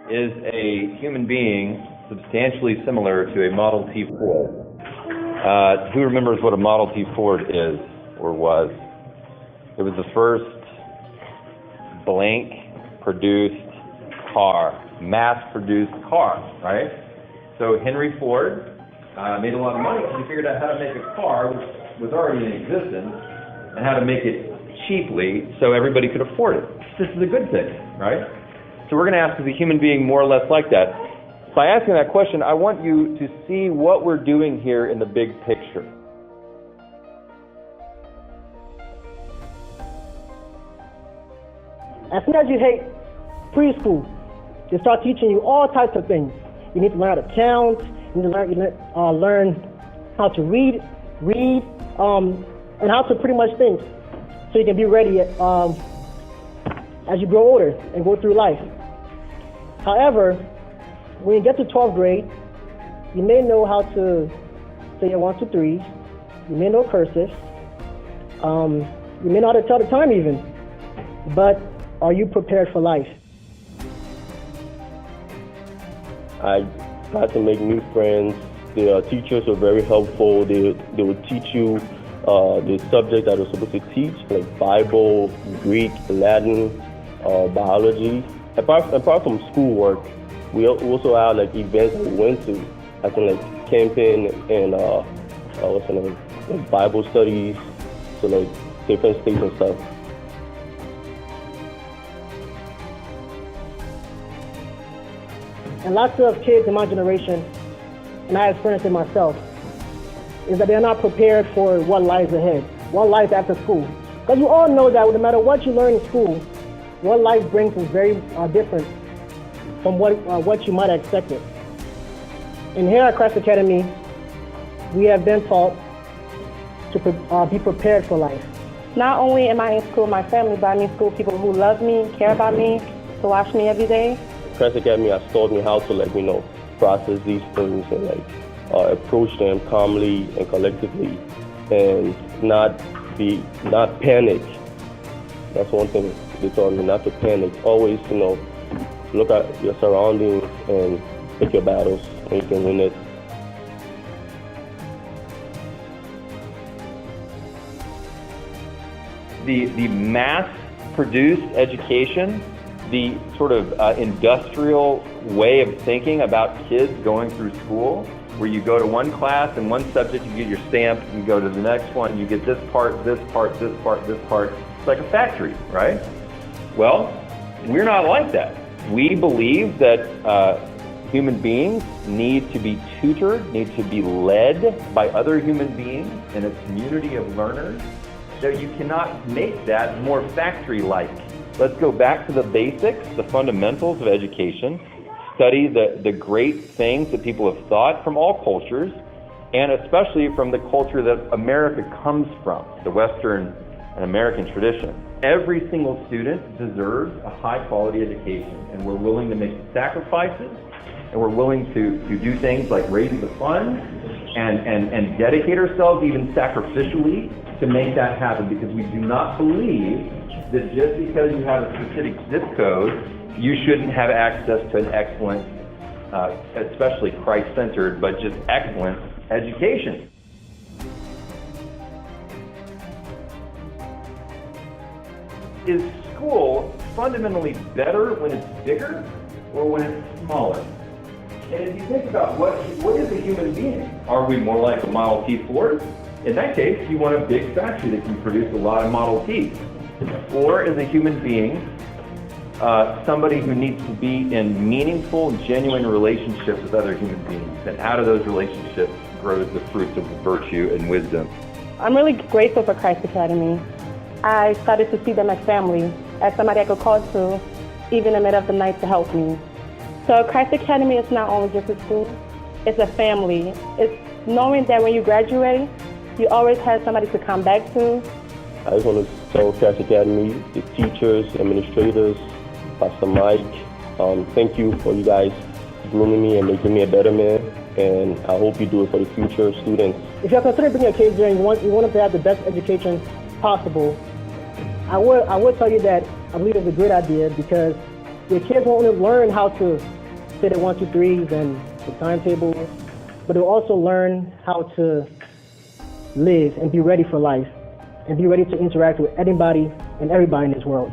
is a human being substantially similar to a Model T Ford? Who remembers what a Model T Ford is or was? It was the first blank-produced car, mass-produced car, right? So Henry Ford made a lot of money because he figured out how to make a car which was already in existence and how to make it cheaply so everybody could afford it. This is a good thing, right? So we're going to ask, is a human being more or less like that? By asking that question, I want you to see what we're doing here in the big picture. As soon as you hit preschool, they start teaching you all types of things. You need to learn how to count. You need to learn how to read, and how to pretty much think, so you can be ready as you grow older and go through life. However, when you get to 12th grade, you may know how to say your 1, 2, 3s. You may know cursive. You may know how to tell the time even. But are you prepared for life? I got to make new friends. The teachers were very helpful. They would teach you the subject that was supposed to teach, like Bible, Greek, Latin, biology. Apart from schoolwork, we also had like events we went to, as in like camping and like Bible studies, so like different states and stuff. And lots of kids in my generation, and I experienced it myself, is that they're not prepared for what lies ahead, what lies after school. Because you all know that no matter what you learn in school, what life brings is very different from what you might have expected. And here at Christ Academy, we have been taught to be prepared for life. Not only am I in school with my family, but I'm in school with people who love me, care about me, to watch me every day. Christ Academy has taught me how to process these things and approach them calmly and collectively, and not panic. That's one thing they taught me, not to panic. Always, look at your surroundings and pick your battles, and you can win it. The mass-produced education, the sort of industrial way of thinking about kids going through school, where you go to one class and one subject, you get your stamp, you go to the next one, you get this part, this part, this part, this part. It's like a factory, right? Well, we're not like that. We believe that human beings need to be tutored, need to be led by other human beings in a community of learners. So you cannot make that more factory-like. Let's go back to the basics, the fundamentals of education, study the great things that people have thought from all cultures, and especially from the culture that America comes from, the Western and American tradition. Every single student deserves a high-quality education, and we're willing to make sacrifices, and we're willing to do things like raise the funds and dedicate ourselves even sacrificially to make that happen, because we do not believe that just because you have a specific zip code, you shouldn't have access to an excellent, especially Christ-centered, but just excellent education. Is school fundamentally better when it's bigger or when it's smaller? And if you think about what is a human being? Are we more like a Model T Ford? In that case, you want a big factory that can produce a lot of Model Ts. Or is a human being somebody who needs to be in meaningful, genuine relationships with other human beings? And out of those relationships grows the fruits of virtue and wisdom. I'm really grateful for Christ Academy. I started to see them as family, as somebody I could call to, even in the middle of the night, to help me. So Christ Academy is not only just a school, it's a family. It's knowing that when you graduate, you always have somebody to come back to. I just want to tell Christ Academy, the teachers, administrators, Pastor Mike, thank you for you guys grooming me and making me a better man, and I hope you do it for the future students. If you're considering bringing your kids here and you want them to have the best education possible, I would tell you that I believe it's a great idea, because your kids won't only learn how to say the 1, 2, 3s and the timetable, but they'll also learn how to live and be ready for life and be ready to interact with anybody and everybody in this world.